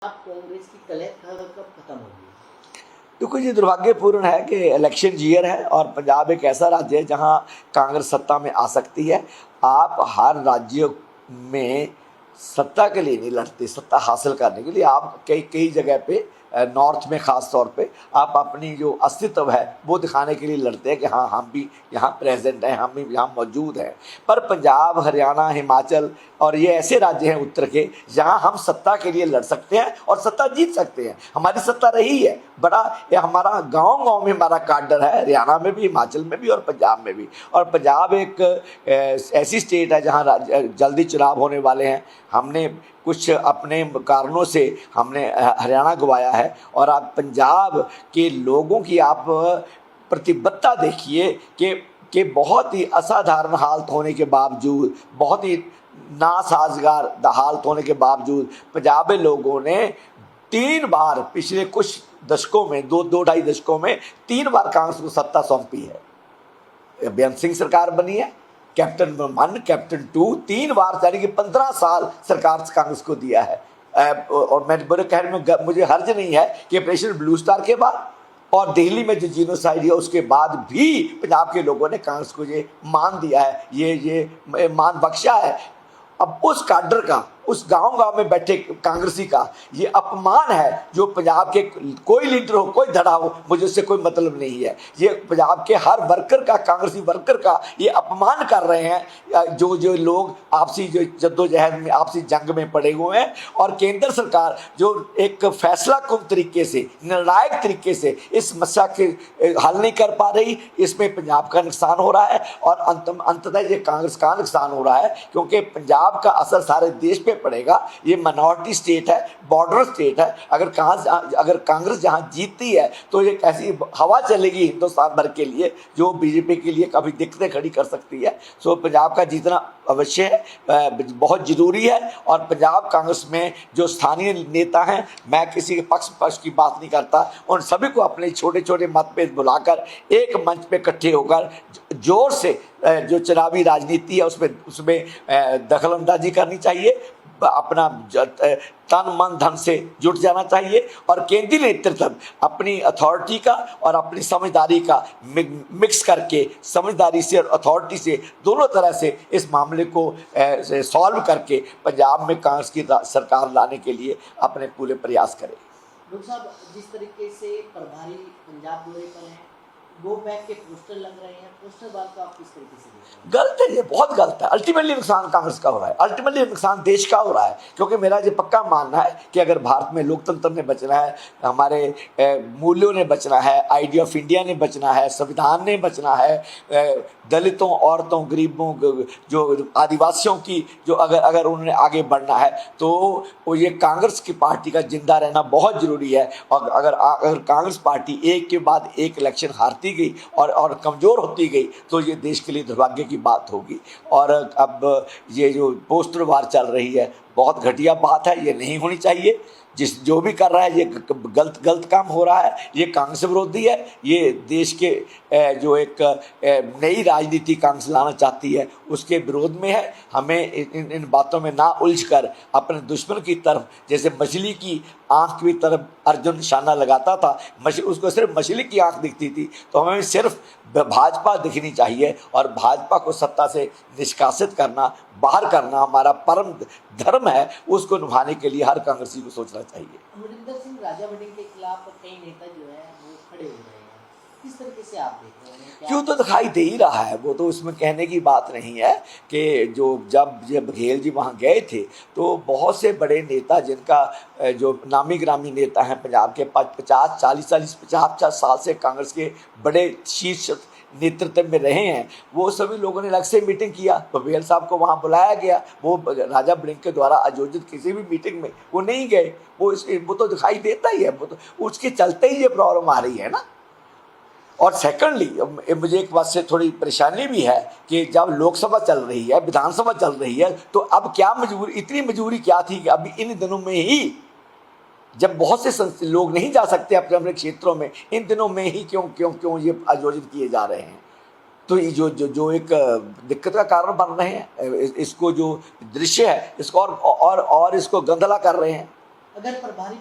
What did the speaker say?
आप कांग्रेस की कलह कब खत्म होगी? देखो ये दुर्भाग्यपूर्ण है कि इलेक्शन ईयर है और पंजाब एक ऐसा राज्य है जहां कांग्रेस सत्ता में आ सकती है। आप हर राज्य में सत्ता के लिए नहीं लड़ते, सत्ता हासिल करने के लिए आप कई कई जगह पे नॉर्थ में ख़ास तौर पे आप अपनी जो अस्तित्व है वो दिखाने के लिए लड़ते हैं कि हाँ हम भी यहाँ प्रेजेंट हैं, हम भी यहाँ मौजूद हैं। पर पंजाब, हरियाणा, हिमाचल और ये ऐसे राज्य हैं उत्तर के जहाँ हम सत्ता के लिए लड़ सकते हैं और सत्ता जीत सकते हैं। हमारी सत्ता रही है, बड़ा ये हमारा गांव गांव में हमारा काडर है, हरियाणा में भी, हिमाचल में भी और पंजाब में भी। और पंजाब एक ऐसी स्टेट है जहाँ जल्दी चुनाव होने वाले हैं। हमने कुछ अपने कारणों से हमने हरियाणा गंवाया है और आप पंजाब के लोगों की आप प्रतिबद्धता देखिए कि बहुत ही असाधारण हालत होने के बावजूद, बहुत ही नासाजगार हालत होने के बावजूद पंजाब के लोगों ने 3 बार पिछले कुछ दशकों में, दो ढाई दशकों में 3 बार कांग्रेस को सत्ता सौंपी है। बेअंत सिंह सरकार बनी है, कैप्टन 1, कैप्टन 2, 3 बार, यानी कि 15 साल सरकार कांग्रेस को दिया है। और मैं बड़े कहने में मुझे हर्ज नहीं है कि ऑपरेशन ब्लू स्टार के बाद और दिल्ली में जो जीनोसाइड है उसके बाद भी पंजाब के लोगों ने कांग्रेस को ये मान दिया है, ये मान बख्शा है। अब उस काडर का, उस गांव गांव में बैठे कांग्रेसी का ये अपमान है जो पंजाब के कोई लीडर हो, कोई धड़ा हो, मुझे उससे कोई मतलब नहीं है। ये पंजाब के हर वर्कर का, कांग्रेसी वर्कर का ये अपमान कर रहे हैं जो जो लोग आपसी जो जद्दोजहद में, आपसी जंग में पड़े हुए हैं। और केंद्र सरकार जो एक फैसला कुन तरीके से, निर्णायक तरीके से इस समस्या के हल नहीं कर पा रही, इसमें पंजाब का नुकसान हो रहा है और अंततः ये कांग्रेस का नुकसान हो रहा है, क्योंकि पंजाब का असर सारे देश पे पड़ेगा। ये माइनॉरिटी स्टेट है, बॉर्डर स्टेट है। अगर कांग्रेस जहां जीतती है तो ये ऐसी हवा चलेगी हिंदुस्तान भर के लिए जो बीजेपी के लिए काफ़ी दिक्कतें खड़ी कर सकती है। सो पंजाब का जीतना अवश्य है, बहुत ज़रूरी है। और पंजाब कांग्रेस में जो स्थानीय नेता हैं, मैं किसी के पक्ष की बात नहीं करता, उन सभी को अपने छोटे छोटे मतभेद बुलाकर एक मंच पे इकट्ठे होकर जोर से जो चुनावी राजनीति है उसमें दखलंदाजी करनी चाहिए, अपना तन मन धन से जुट जाना चाहिए और केंद्रीय नेतृत्व अपनी अथॉरिटी का और अपनी समझदारी का मिक्स करके, समझदारी से और अथॉरिटी से दोनों तरह से इस मामले को सॉल्व करके पंजाब में कांग्रेस की सरकार लाने के लिए अपने पूरे प्रयास करें। डॉक्टर साहब, जिस तरीके से प्रभारी पंजाब दौरे पर हैं, गो बैक के पोस्टर लग रहे हैं, पोस्टर बात को आप किस तरीके से देखते हैं? गलत है, ये बहुत गलत है। अल्टीमेटली नुकसान कांग्रेस का हो रहा है, अल्टीमेटली नुकसान देश का हो रहा है। क्योंकि मेरा ये पक्का मानना है कि अगर भारत में लोकतंत्र ने बचना है, हमारे मूल्यों ने बचना है, आइडिया ऑफ इंडिया ने बचना है, संविधान ने बचना है, दलितों, औरतों, गरीबों, जो आदिवासियों की जो अगर उन्होंने आगे बढ़ना है तो ये कांग्रेस की पार्टी का जिंदा रहना बहुत ज़रूरी है। और अगर कांग्रेस पार्टी एक के बाद एक इलेक्शन हारती गई और कमज़ोर होती गई तो ये देश के लिए दुर्भाग्य की बात होगी। और अब ये जो पोस्टर वार चल रही है बहुत घटिया बात है, ये नहीं होनी चाहिए। जो भी कर रहा है ये गलत काम हो रहा है, ये कांग्रेस विरोधी है। ये देश के जो एक नई राजनीति कांग्रेस लाना चाहती है उसके विरोध में है। हमें इन बातों में ना उलझकर अपने दुश्मन की तरफ, जैसे मछली की आँख की तरफ अर्जुन निशाना लगाता था, उसको सिर्फ मछली की आँख दिखती थी, तो हमें सिर्फ भाजपा दिखनी चाहिए और भाजपा को सत्ता से निष्कासित करना, बाहर करना हमारा परम धर्म है। उसको निभाने के लिए हर कांग्रेसी को सोचना चाहिए। अमरिंदर सिंह राजा वड़िंग के खिलाफ कई नेता जो है वो खड़े हो रहे हैं, किस तरीके से आप देख रहे हैं? क्यों, तो दिखाई दे ही रहा है। वो तो उसमें कहने की बात नहीं है कि जब बघेल जी वहाँ गए थे तो बहुत से बड़े नेता जिनका जो नामी ग्रामी नेता हैं पंजाब के 50 साल से कांग्रेस के बड़े शीर्ष नेतृत्व में रहे हैं, वो सभी लोगों ने अलग से मीटिंग किया। बघेल साहब को वहाँ बुलाया गया, वो राजा वड़िंग के द्वारा आयोजित किसी भी मीटिंग में वो नहीं गए। वो तो दिखाई देता ही है, वो तो उसके चलते ही ये प्रॉब्लम आ रही है ना। और सेकंडली मुझे एक बात से थोड़ी परेशानी भी है कि जब लोकसभा चल रही है, विधानसभा चल रही है, तो अब क्या मजबूरी, इतनी मजबूरी क्या थी कि अभी इन दिनों में ही, जब बहुत से लोग नहीं जा सकते अपने अपने क्षेत्रों में, इन दिनों में ही क्यों ये आयोजित किए जा रहे हैं। तो ये जो एक दिक्कत का कारण बन रहे हैं, इसको जो दृश्य है इसको और इसको गंदला कर रहे हैं। अगर प्रभारी